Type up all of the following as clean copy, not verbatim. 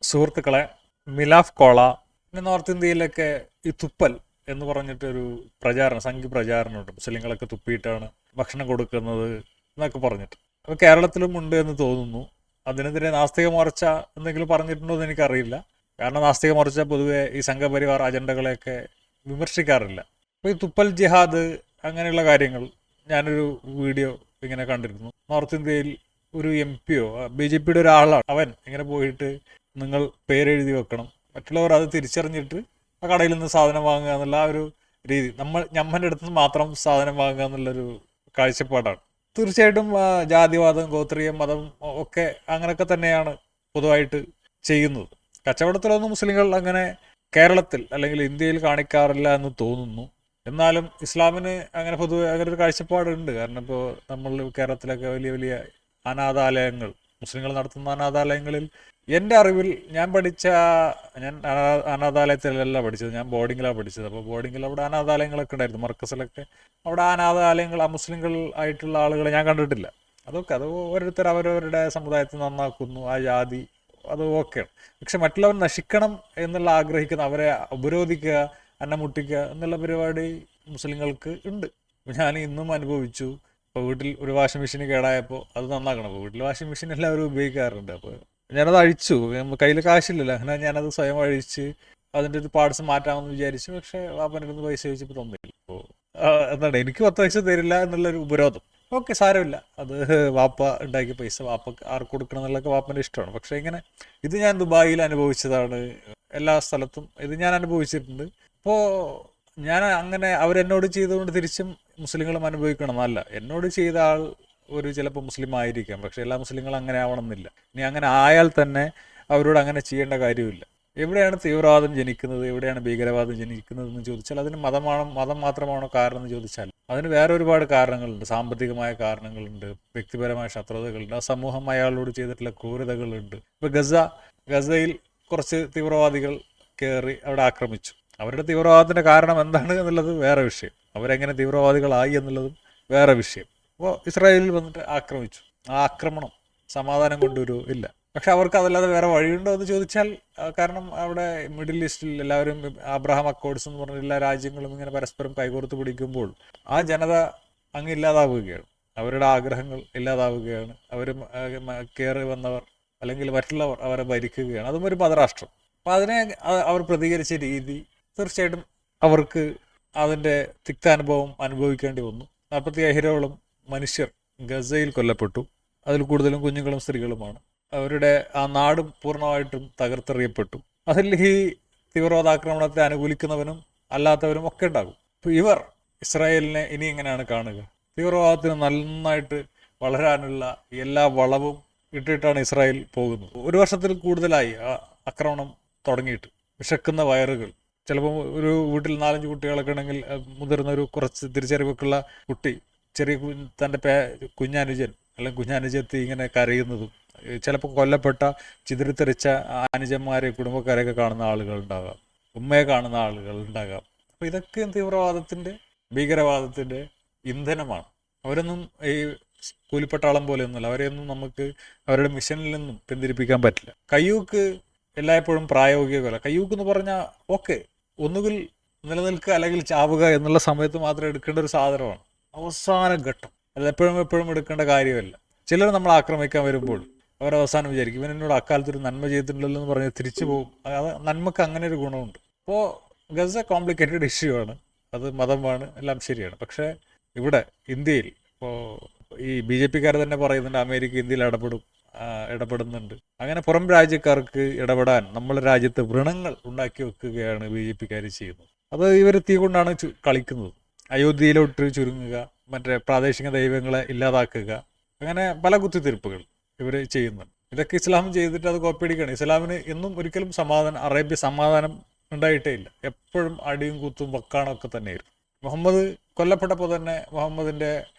സുഹൃത്തുക്കളെ, മിലാഫ് കോള പിന്നെ നോർത്ത് ഇന്ത്യയിലൊക്കെ ഈ തുപ്പൽ എന്ന് പറഞ്ഞിട്ടൊരു സംഘി പ്രചാരണമുണ്ട്. മുസ്ലിങ്ങളൊക്കെ തുപ്പിയിട്ടാണ് ഭക്ഷണം കൊടുക്കുന്നത് എന്നൊക്കെ പറഞ്ഞിട്ട്. അപ്പോൾ കേരളത്തിലും ഉണ്ട് എന്ന് തോന്നുന്നു. അതിനെതിരെ നാസ്തിക മോർച്ച എന്തെങ്കിലും പറഞ്ഞിട്ടുണ്ടോ എന്ന് എനിക്കറിയില്ല. കാരണം നാസ്തിക മോർച്ച പൊതുവെ ഈ സംഘപരിവാർ അജണ്ടകളെയൊക്കെ വിമർശിക്കാറില്ല. അപ്പോൾ ഈ തുപ്പൽ ജിഹാദ് അങ്ങനെയുള്ള കാര്യങ്ങൾ ഞാനൊരു വീഡിയോ ഇങ്ങനെ കണ്ടിരുന്നു. നോർത്ത് ഇന്ത്യയിൽ ഒരു എം പിയോ BJPയുടെ ഒരാളാണ് അവൻ ഇങ്ങനെ പോയിട്ട് നിങ്ങൾ പേരെഴുതി വെക്കണം, മറ്റുള്ളവർ അത് തിരിച്ചറിഞ്ഞിട്ട് ആ കടയിൽ നിന്ന് സാധനം വാങ്ങുക എന്നുള്ള ആ ഒരു രീതി, ഞമ്മൻ്റെ അടുത്ത് നിന്ന് മാത്രം സാധനം വാങ്ങുക എന്നുള്ളൊരു കാഴ്ചപ്പാടാണ്. തീർച്ചയായിട്ടും ജാതിവാദം, ഗോത്രീയ മതം ഒക്കെ അങ്ങനെയൊക്കെ തന്നെയാണ് പൊതുവായിട്ട് ചെയ്യുന്നത്. കച്ചവടത്തിലൊന്നും മുസ്ലിങ്ങൾ അങ്ങനെ കേരളത്തിൽ അല്ലെങ്കിൽ ഇന്ത്യയിൽ കാണിക്കാറില്ല എന്ന് തോന്നുന്നു. എന്നാലും ഇസ്ലാമിന് അങ്ങനെ പൊതുവെ അങ്ങനെ ഒരു കാഴ്ചപ്പാടുണ്ട്. കാരണം ഇപ്പോൾ നമ്മൾ കേരളത്തിലൊക്കെ വലിയ വലിയ അനാഥാലയങ്ങൾ, മുസ്ലിങ്ങൾ നടത്തുന്ന അനാഥാലയങ്ങളിൽ എൻ്റെ അറിവിൽ ഞാൻ അനാഥാലയത്തിലല്ല പഠിച്ചത്, ഞാൻ ബോർഡിങ്ങിലാണ് പഠിച്ചത്. അപ്പോൾ ബോർഡിങ്ങിൽ അവിടെ അനാഥാലയങ്ങളൊക്കെ ഉണ്ടായിരുന്നു, മർക്കസിലൊക്കെ. അവിടെ അനാഥാലയങ്ങൾ മുസ്ലിങ്ങൾ ആയിട്ടുള്ള ആളുകളെ ഞാൻ കണ്ടിട്ടില്ല. അത് ഓരോരുത്തർ അവരവരുടെ സമുദായത്തെ നന്നാക്കുന്നു, ആ ജാതി അത് ഓക്കെയാണ്. പക്ഷെ മറ്റുള്ളവർ നശിക്കണം എന്നുള്ള ആഗ്രഹിക്കുന്ന, അവരെ ഉപരോധിക്കുക, മുട്ടിക്കുക എന്നുള്ള പരിപാടി മുസ്ലിങ്ങൾക്ക് ഉണ്ട്. ഞാൻ ഇന്നും അനുഭവിച്ചു. ഇപ്പോൾ വീട്ടിൽ ഒരു വാഷിംഗ് മെഷീൻ കേടായപ്പോൾ അത് നന്നാക്കണം. അപ്പോൾ വീട്ടിൽ വാഷിംഗ് മെഷീൻ എല്ലാവരും ഉപയോഗിക്കാറുണ്ട്. അപ്പോൾ ഞാനത് അഴിച്ചു, കയ്യിൽ കാശില്ലല്ലോ, അങ്ങനെ ഞാനത് സ്വയം അഴിച്ച് അതിൻ്റെ ഒരു പാർട്സ് മാറ്റാമെന്ന് വിചാരിച്ചു. പക്ഷേ വാപ്പൻ്റെ അടുത്ത് പൈസ ചോദിച്ചപ്പോൾ തന്നില്ല. അപ്പോൾ എന്താണ്, എനിക്ക് 10 പൈസ തരില്ല എന്നുള്ളൊരു ഉപരോധം. ഓക്കെ, സാരമില്ല, അത് വാപ്പ ഉണ്ടാക്കിയ പൈസ വാപ്പ ആർക്ക് കൊടുക്കണം എന്നുള്ളതൊക്കെ വാപ്പൻ്റെ ഇഷ്ടമാണ്. പക്ഷേ ഇങ്ങനെ ഇത് ഞാൻ ദുബായിൽ അനുഭവിച്ചതാണ്. എല്ലാ സ്ഥലത്തും ഇത് ഞാൻ അനുഭവിച്ചിട്ടുണ്ട്. അപ്പോൾ ഞാൻ അങ്ങനെ അവരെന്നോട് ചെയ്തുകൊണ്ട് തിരിച്ചും മുസ്ലിങ്ങളും അനുഭവിക്കണം എന്നല്ല. എന്നോട് ചെയ്ത ആൾ ചിലപ്പോൾ മുസ്ലിം ആയിരിക്കാം, പക്ഷെ എല്ലാ മുസ്ലിങ്ങളും അങ്ങനെ ആവണമെന്നില്ല. ഇനി അങ്ങനെ ആയാൽ തന്നെ അവരോട് അങ്ങനെ ചെയ്യേണ്ട കാര്യമില്ല. എവിടെയാണ് തീവ്രവാദം ജനിക്കുന്നത്, എവിടെയാണ് ഭീകരവാദം ജനിക്കുന്നതെന്ന് ചോദിച്ചാൽ അതിന് മതം മാത്രമാണോ കാരണം എന്ന് ചോദിച്ചാൽ അതിന് വേറെ ഒരുപാട് കാരണങ്ങളുണ്ട്. സാമ്പത്തികമായ കാരണങ്ങളുണ്ട്, വ്യക്തിപരമായ ശത്രുതകളുണ്ട്, ആ സമൂഹം അയാളോട് ചെയ്തിട്ടുള്ള ക്രൂരതകളുണ്ട്. ഇപ്പോൾ ഗസയിൽ കുറച്ച് തീവ്രവാദികൾ കയറി അവിടെ ആക്രമിച്ചു. അവരുടെ തീവ്രവാദത്തിൻ്റെ കാരണം എന്താണ് എന്നുള്ളത് വേറെ വിഷയം, അവരെങ്ങനെ തീവ്രവാദികളായി എന്നുള്ളതും വേറെ വിഷയം. അപ്പോൾ ഇസ്രായേലിൽ വന്നിട്ട് ആക്രമിച്ചു. ആ ആക്രമണം സമാധാനം കൊണ്ടുവരുമോ? ഇല്ല. പക്ഷെ അവർക്ക് അതല്ലാതെ വേറെ വഴിയുണ്ടോ എന്ന് ചോദിച്ചാൽ, കാരണം അവിടെ മിഡിൽ ഈസ്റ്റിൽ എല്ലാവരും അബ്രഹാം അക്കോർഡ്സ് എന്ന് പറഞ്ഞ എല്ലാ രാജ്യങ്ങളും ഇങ്ങനെ പരസ്പരം കൈകോർത്ത് പിടിക്കുമ്പോൾ ആ ജനത അങ്ങ് ഇല്ലാതാവുകയാണ്, അവരുടെ ആഗ്രഹങ്ങൾ ഇല്ലാതാവുകയാണ്. അവർ കയറി വന്നവർ അല്ലെങ്കിൽ മറ്റുള്ളവർ അവരെ ഭരിക്കുകയാണ്. അതും ഒരു മതരാഷ്ട്രം. അപ്പം അതിനെ അവർ പ്രതികരിച്ച രീതി തീർച്ചയായിട്ടും അവർക്ക് അതിൻ്റെ തിക്താനുഭവം അനുഭവിക്കേണ്ടി വന്നു. 45,000ഓളം മനുഷ്യർ ഗസയിൽ കൊല്ലപ്പെട്ടു. അതിൽ കൂടുതലും കുഞ്ഞുങ്ങളും സ്ത്രീകളുമാണ്. അവരുടെ ആ നാടും പൂർണ്ണമായിട്ടും തകർത്തെറിയപ്പെട്ടു. അതിൽ ഈ തീവ്രവാദാക്രമണത്തെ അനുകൂലിക്കുന്നവനും അല്ലാത്തവരും ഒക്കെ ഉണ്ടാകും. അപ്പോൾ ഇവർ ഇസ്രായേലിനെ ഇനി എങ്ങനെയാണ് കാണുക? തീവ്രവാദത്തിന് നന്നായിട്ട് വളരാനുള്ള എല്ലാ വളവും ഇട്ടിട്ടാണ് ഇസ്രായേൽ പോകുന്നത്. 1 വർഷത്തിൽ കൂടുതലായി ആക്രമണം തുടങ്ങിയിട്ട്. വിശക്കുന്ന വയറുകൾ, ചിലപ്പോൾ ഒരു വീട്ടിൽ 4-5 കുട്ടികളൊക്കെ ഉണ്ടെങ്കിൽ മുതിർന്ന ഒരു കുറച്ച് തിരിച്ചറിവൊക്കെയുള്ള കുട്ടി ചെറിയ തൻ്റെ കുഞ്ഞനുജൻ അല്ലെങ്കിൽ കുഞ്ഞനുജത്തി ഇങ്ങനെ കരയുന്നതും, ചിലപ്പോൾ കൊല്ലപ്പെട്ട ചിതറിത്തെറിച്ച അനുജന്മാരെ കുടുംബക്കാരെയൊക്കെ കാണുന്ന ആളുകൾ ഉണ്ടാകാം, ഉമ്മയെ കാണുന്ന ആളുകൾ ഉണ്ടാകാം. അപ്പോൾ ഇതൊക്കെ തീവ്രവാദത്തിൻ്റെ ഭീകരവാദത്തിൻ്റെ ഇന്ധനമാണ്. അവരൊന്നും ഈ കൂലിപ്പട്ടാളം പോലെയൊന്നുമല്ല. അവരെയൊന്നും നമുക്ക് അവരുടെ മിഷനിൽ നിന്നും പിന്തിരിപ്പിക്കാൻ പറ്റില്ല. കയ്യൂക്ക് എല്ലായ്പ്പോഴും പ്രായോഗികമല്ല. കയ്യൂക്ക് എന്ന് പറഞ്ഞാൽ ഓക്കെ, ഒന്നുകിൽ നിലനിൽക്കുക അല്ലെങ്കിൽ ചാവുക എന്നുള്ള സമയത്ത് മാത്രം എടുക്കേണ്ട ഒരു സാധനമാണ്, അവസാന ഘട്ടം. അത് എപ്പോഴും എടുക്കേണ്ട കാര്യമല്ല. ചിലർ നമ്മൾ ആക്രമിക്കാൻ വരുമ്പോൾ അവരവസാനം വിചാരിക്കും ഇവൻ എന്നോട് അക്കാലത്തൊരു നന്മ ചെയ്തിട്ടുണ്ടല്ലോ എന്ന് പറഞ്ഞ് തിരിച്ചു പോകും. അത് നന്മക്ക് അങ്ങനെ ഒരു ഗുണമുണ്ട്. അപ്പോൾ ഗസ കോംപ്ലിക്കേറ്റഡ് ഇഷ്യൂ ആണ്, അത് മതമാണ്, എല്ലാം ശരിയാണ്. പക്ഷേ ഇവിടെ ഇന്ത്യയിൽ ഇപ്പോൾ ഈ BJPക്കാർ തന്നെ പറയുന്നുണ്ട് അമേരിക്ക ഇന്ത്യയിൽ ഇടപെടുന്നുണ്ട്. അങ്ങനെ പുറം രാജ്യക്കാർക്ക് ഇടപെടാൻ നമ്മുടെ രാജ്യത്ത് വ്രണങ്ങൾ ഉണ്ടാക്കി വെക്കുകയാണ് BJPക്കാർ ചെയ്യുന്നത്. അത് ഇവർ തീ കൊണ്ടാണ് കളിക്കുന്നത്. അയോധ്യയിലോട്ട് ചുരുങ്ങുക, മറ്റേ പ്രാദേശിക ദൈവങ്ങളെ ഇല്ലാതാക്കുക, അങ്ങനെ പല കുത്തിത്തിരിപ്പുകൾ ഇവർ ചെയ്യുന്നുണ്ട്. ഇതൊക്കെ ഇസ്ലാം ചെയ്തിട്ട് അത് കോപ്പിയടിക്കുകയാണ്. ഇസ്ലാമിന് എന്നും ഒരിക്കലും അറേബ്യ സമാധാനം ഉണ്ടായിട്ടേ ഇല്ല. എപ്പോഴും അടിയും കുത്തും വക്കാണൊക്കെ തന്നെയായിരുന്നു. മുഹമ്മദ് കൊല്ലപ്പെട്ടപ്പോൾ തന്നെ മുഹമ്മദിൻ്റെ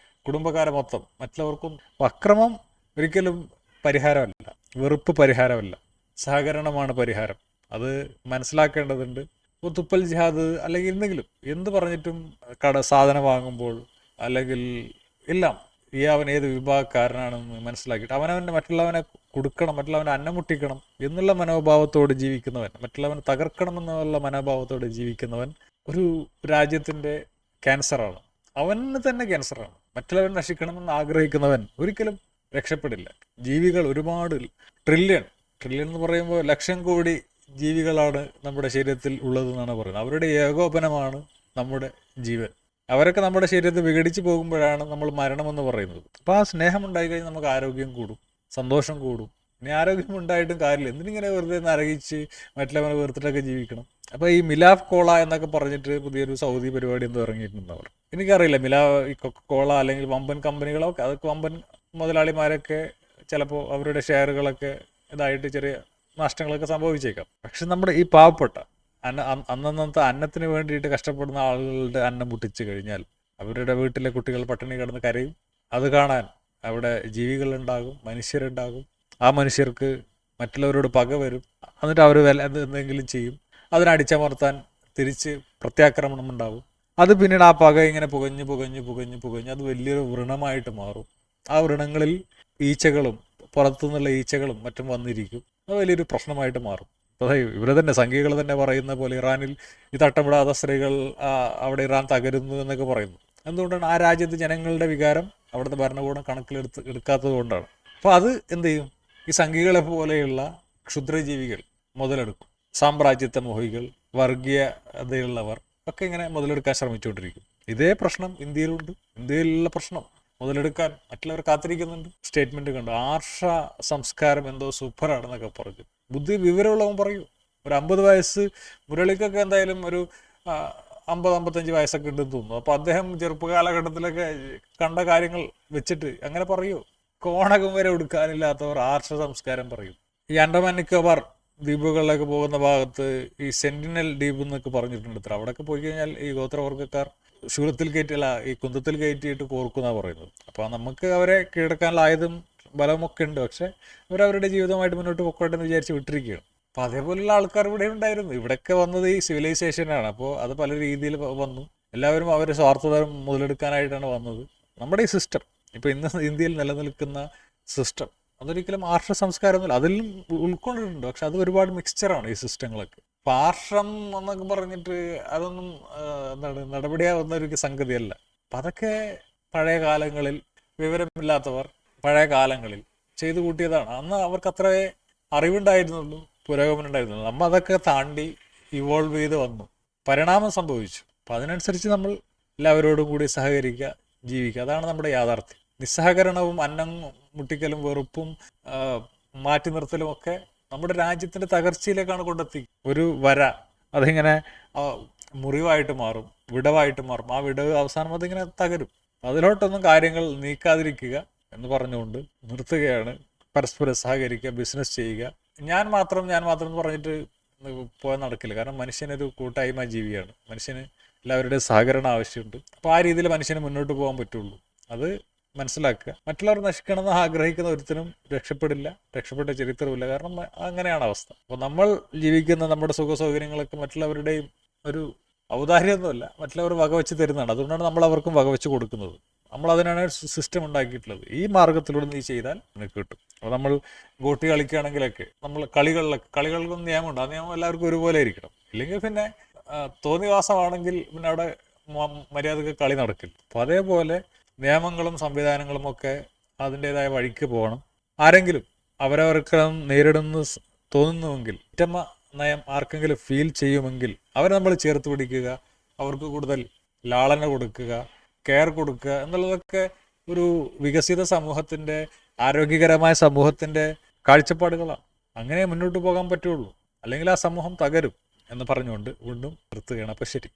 കുടുംബക്കാരെ മൊത്തം മറ്റുള്ളവർക്കും അക്രമം ഒരിക്കലും പരിഹാരമല്ല, വെറുപ്പ് പരിഹാരമല്ല, സഹകരണമാണ് പരിഹാരം. അത് മനസ്സിലാക്കേണ്ടതുണ്ട്. ഇപ്പോൾ തുപ്പൽ ജിഹാദ് അല്ലെങ്കിൽ എന്തെങ്കിലും എന്ത് പറഞ്ഞിട്ടും സാധനം വാങ്ങുമ്പോൾ അല്ലെങ്കിൽ എല്ലാം അവൻ ഏത് വിഭാഗക്കാരനാണെന്ന് മനസ്സിലാക്കിയിട്ട് അവനവൻ്റെ മറ്റുള്ളവനെ കൊടുക്കണം, മറ്റുള്ളവനെ അന്നം മുട്ടിക്കണം എന്നുള്ള മനോഭാവത്തോട് ജീവിക്കുന്നവൻ, മറ്റുള്ളവനെ തകർക്കണമെന്നുള്ള മനോഭാവത്തോട് ജീവിക്കുന്നവൻ ഒരു രാജ്യത്തിൻ്റെ ക്യാൻസറാണ്. അവന് തന്നെ ക്യാൻസറാണ്. മറ്റുള്ളവൻ നശിക്കണമെന്ന് ആഗ്രഹിക്കുന്നവൻ ഒരിക്കലും രക്ഷപ്പെടില്ല. ജീവികൾ ഒരുപാട് ട്രില്യൺ എന്ന് പറയുമ്പോൾ ലക്ഷം കോടി ജീവികളാണ് നമ്മുടെ ശരീരത്തിൽ ഉള്ളതെന്നാണ് പറയുന്നത്. അവരുടെ ഏകോപനമാണ് നമ്മുടെ ജീവൻ. അവരൊക്കെ നമ്മുടെ ശരീരത്തിൽ വിഘടിച്ച് പോകുമ്പോഴാണ് നമ്മൾ മരണമെന്ന് പറയുന്നത്. അപ്പോൾ ആ സ്നേഹം ഉണ്ടായി കഴിഞ്ഞാൽ നമുക്ക് ആരോഗ്യം കൂടും, സന്തോഷം കൂടും. ഇനി ആരോഗ്യം ഉണ്ടായിട്ടും കാര്യമില്ല, എന്തിനിങ്ങനെ വെറുതെ നരകിച്ച് മറ്റുള്ളവനെ വെറുത്തിട്ടൊക്കെ ജീവിക്കണം. അപ്പോൾ ഈ മിലാഫ് കോള എന്നൊക്കെ പറഞ്ഞിട്ട് പുതിയൊരു സൗദി പരിപാടി എന്തോ ഇറങ്ങിയിട്ടുണ്ട് അവർ. എനിക്കറിയില്ല, ഈ കോള അല്ലെങ്കിൽ വമ്പൻ കമ്പനികളൊക്കെ, അതൊക്കെ വമ്പൻ മുതലാളിമാരൊക്കെ ചിലപ്പോൾ അവരുടെ ഷെയറുകളൊക്കെ ഇതായിട്ട് ചെറിയ നഷ്ടങ്ങളൊക്കെ സംഭവിച്ചേക്കാം. പക്ഷെ നമ്മുടെ ഈ പാവപ്പെട്ട അന്നന്നത്തെ അന്നത്തിന് വേണ്ടിയിട്ട് കഷ്ടപ്പെടുന്ന ആളുകളുടെ അന്നം മുട്ടിച്ചു കഴിഞ്ഞാൽ അവരുടെ വീട്ടിലെ കുട്ടികൾ പട്ടിണി കിടന്ന് കരയും. അത് കാണാൻ അവിടെ ജീവികളുണ്ടാകും, മനുഷ്യരുണ്ടാകും. ആ മനുഷ്യർക്ക് മറ്റുള്ളവരോട് പക വരും. എന്നിട്ട് അവർ എന്തെങ്കിലും ചെയ്യും. അതിനടിച്ചമർത്താൻ തിരിച്ച് പ്രത്യാക്രമണം ഉണ്ടാവും. അത് പിന്നീട് ആ പക ഇങ്ങനെ പുകഞ്ഞ് അത് വലിയൊരു വ്രണമായിട്ട് മാറും. ആ വ്രണങ്ങളിൽ ഈച്ചകളും പുറത്തുനിന്നുള്ള ഈച്ചകളും മറ്റും വന്നിരിക്കും. അത് വലിയൊരു പ്രശ്നമായിട്ട് മാറും. അതായത് ഇവരെ തന്നെ സംഘികൾ തന്നെ പറയുന്ന പോലെ ഇറാനിൽ ഈ തട്ടമിടാത്ത സ്ത്രീകൾ അവിടെ ഇറാൻ തകരുന്നു എന്നൊക്കെ പറയുന്നു. എന്തുകൊണ്ടാണ്? ആ രാജ്യത്ത് ജനങ്ങളുടെ വികാരം അവിടുത്തെ ഭരണകൂടം എടുക്കാത്തത് കൊണ്ടാണ്. അപ്പോൾ അത് എന്ത് ചെയ്യും? ഈ സംഘികളെ പോലെയുള്ള ക്ഷുദ്രജീവികൾ മുതലെടുക്കും. സാമ്രാജ്യത്വ മോഹികൾ, വർഗീയതയുള്ളവർ ഒക്കെ ഇങ്ങനെ മുതലെടുക്കാൻ ശ്രമിച്ചുകൊണ്ടിരിക്കും. ഇതേ പ്രശ്നം ഇന്ത്യയിലുണ്ട്. ഇന്ത്യയിലുള്ള പ്രശ്നം മുതലെടുക്കാൻ മറ്റുള്ളവർ കാത്തിരിക്കുന്നുണ്ട്. സ്റ്റേറ്റ്മെന്റ് കണ്ടു, ആർഷ സംസ്കാരം എന്തോ സൂപ്പറാണെന്നൊക്കെ പറഞ്ഞു. ബുദ്ധി വിവരമുള്ളവൻ പറയൂ. ഒരു 50 വയസ്സ് മുരളിക്കൊക്കെ എന്തായാലും ഒരു 50-55 വയസ്സൊക്കെ ഉണ്ടെന്ന് തോന്നുന്നു. അപ്പോൾ അദ്ദേഹം ചെറുപ്പകാലഘട്ടത്തിലൊക്കെ കണ്ട കാര്യങ്ങൾ വെച്ചിട്ട് അങ്ങനെ പറയൂ. കോണകം വരെ എടുക്കാനില്ലാത്തവർ ആർഷ സംസ്കാരം പറയും. ഈ ആൻഡമാൻ നിക്കോബാർ ദ്വീപുകളിലൊക്കെ പോകുന്ന ഭാഗത്ത് ഈ സെന്റിനൽ ദ്വീപ് എന്നൊക്കെ പറഞ്ഞിട്ടുണ്ട്. ഇത്ര അവിടെയൊക്കെ പോയി കഴിഞ്ഞാൽ ഈ ഗോത്രവർഗ്ഗക്കാർ ശൂലത്തിൽ കയറ്റിയല്ല, ഈ കുന്തത്തിൽ കയറ്റിയിട്ട് കോർക്കുന്നാണ് പറയുന്നത്. അപ്പോൾ നമുക്ക് അവരെ കീഴടക്കാനുള്ള ആയുധം ബലമൊക്കെ ഉണ്ട്. പക്ഷെ അവരവരുടെ ജീവിതമായിട്ട് മുന്നോട്ട് പൊക്കോട്ടെ എന്ന് വിചാരിച്ച് വിട്ടിരിക്കുകയാണ്. അപ്പോൾ അതേപോലുള്ള ആൾക്കാർ ഇവിടെ ഉണ്ടായിരുന്നു. ഇവിടെയൊക്കെ വന്നത് ഈ സിവിലൈസേഷനാണ്. അപ്പോൾ അത് പല രീതിയിൽ വന്നു. എല്ലാവരും അവരെ സ്വാർത്ഥതരം മുതലെടുക്കാനായിട്ടാണ് വന്നത്. നമ്മുടെ ഈ സിസ്റ്റം, ഇപ്പോൾ ഇന്ന് ഇന്ത്യയിൽ നിലനിൽക്കുന്ന സിസ്റ്റം, അതൊരിക്കലും ആർഷ സംസ്കാരമൊന്നുമില്ല. അതിലും ഉൾക്കൊണ്ടിട്ടുണ്ട്. പക്ഷെ അത് ഒരുപാട് മിക്സ്ചറാണ് ഈ സിസ്റ്റങ്ങളൊക്കെ. അപ്പം ആർഷം എന്നൊക്കെ പറഞ്ഞിട്ട് അതൊന്നും നടപടിയാവുന്ന ഒരു സംഗതിയല്ല. അപ്പം അതൊക്കെ പഴയ കാലങ്ങളിൽ വിവരമില്ലാത്തവർ പഴയ കാലങ്ങളിൽ ചെയ്തു കൂട്ടിയതാണ്. അന്ന് അവർക്ക് അത്രേ അറിവുണ്ടായിരുന്നുള്ളൂ, പുരോഗമനം ഉണ്ടായിരുന്നുള്ളൂ. നമ്മൾ അതൊക്കെ താണ്ടി ഇവോൾവ് ചെയ്ത് വന്നു, പരിണാമം സംഭവിച്ചു. അപ്പം അതിനനുസരിച്ച് നമ്മൾ എല്ലാവരോടും കൂടി സഹകരിക്കുക, ജീവിക്കുക. അതാണ് നമ്മുടെ യാഥാർത്ഥ്യം. നിസ്സഹകരണവും അന്നം മുട്ടിക്കലും വെറുപ്പും മാറ്റി നിർത്തലും ഒക്കെ നമ്മുടെ രാജ്യത്തിൻ്റെ തകർച്ചയിലേക്കാണ് കൊണ്ടെത്തി. ഒരു വര അതിങ്ങനെ മുറിവായിട്ട് മാറും, വിടവായിട്ട് മാറും. ആ വിടവ് അവസാനം അതിങ്ങനെ തകരും. അതിലോട്ടൊന്നും കാര്യങ്ങൾ നീക്കാതിരിക്കുക എന്ന് പറഞ്ഞുകൊണ്ട് നിർത്തുകയാണ്. പരസ്പരം സഹകരിക്കുക, ബിസിനസ് ചെയ്യുക. ഞാൻ മാത്രം എന്ന് പറഞ്ഞിട്ട് പോയാൽ നടക്കില്ല. കാരണം മനുഷ്യനൊരു കൂട്ടായ്മ ജീവിയാണ്. മനുഷ്യന് എല്ലാവരുടെയും സഹകരണം ആവശ്യമുണ്ട്. അപ്പോൾ ആ രീതിയിൽ മനുഷ്യന് മുന്നോട്ട് പോകാൻ പറ്റുള്ളൂ. അത് മനസ്സിലാക്കുക. മറ്റുള്ളവർ നശിക്കണമെന്ന് ആഗ്രഹിക്കുന്ന ഒരുത്തനും രക്ഷപ്പെടില്ല, രക്ഷപ്പെട്ട ചരിത്രമില്ല. കാരണം അങ്ങനെയാണ് അവസ്ഥ. അപ്പോൾ നമ്മൾ ജീവിക്കുന്ന നമ്മുടെ സുഖ സൗകര്യങ്ങളൊക്കെ മറ്റുള്ളവരുടെയും ഒരു ഔദാര്യമൊന്നുമല്ല, മറ്റുള്ളവർ വകവെച്ച് തരുന്നതാണ്. അതുകൊണ്ടാണ് നമ്മൾ അവർക്കും വകവെച്ച് കൊടുക്കുന്നത്. നമ്മൾ അതിനാണ് സിസ്റ്റം ഉണ്ടാക്കിയിട്ടുള്ളത്. ഈ മാർഗത്തിലൂടെ നീ ചെയ്താൽ നിനക്ക് കിട്ടും. അപ്പോൾ നമ്മൾ ഗോട്ടി കളിക്കുകയാണെങ്കിലൊക്കെ നമ്മൾ കളികൾക്കൊന്നും നിയമമുണ്ട്. ആ നിയമം എല്ലാവർക്കും ഒരുപോലെ ഇരിക്കണം. ഇല്ലെങ്കിൽ പിന്നെ തോന്നിവാസമാണെങ്കിൽ പിന്നെ അവിടെ മര്യാദക്ക് കളി നടക്കില്ല. അപ്പോൾ അതേപോലെ നിയമങ്ങളും സംവിധാനങ്ങളും ഒക്കെ അതിൻ്റെതായ വഴിക്ക് പോകണം. ആരെങ്കിലും അവരവർക്ക് നേരിടുന്നു തോന്നുന്നുവെങ്കിൽ, ഒറ്റമ്മ നയം ആർക്കെങ്കിലും ഫീൽ ചെയ്യുമെങ്കിൽ അവരെ നമ്മൾ ചേർത്ത് പിടിക്കുക, അവർക്ക് കൂടുതൽ ലാളന കൊടുക്കുക, കെയർ കൊടുക്കുക എന്നുള്ളതൊക്കെ ഒരു വികസിത സമൂഹത്തിൻ്റെ, ആരോഗ്യകരമായ സമൂഹത്തിൻ്റെ കാഴ്ചപ്പാടുകളാണ്. അങ്ങനെ മുന്നോട്ട് പോകാൻ പറ്റുള്ളൂ. അല്ലെങ്കിൽ ആ സമൂഹം തകരും എന്ന് പറഞ്ഞുകൊണ്ട് വീണ്ടും നിർത്തുകയാണ്. അപ്പോൾ ശരി.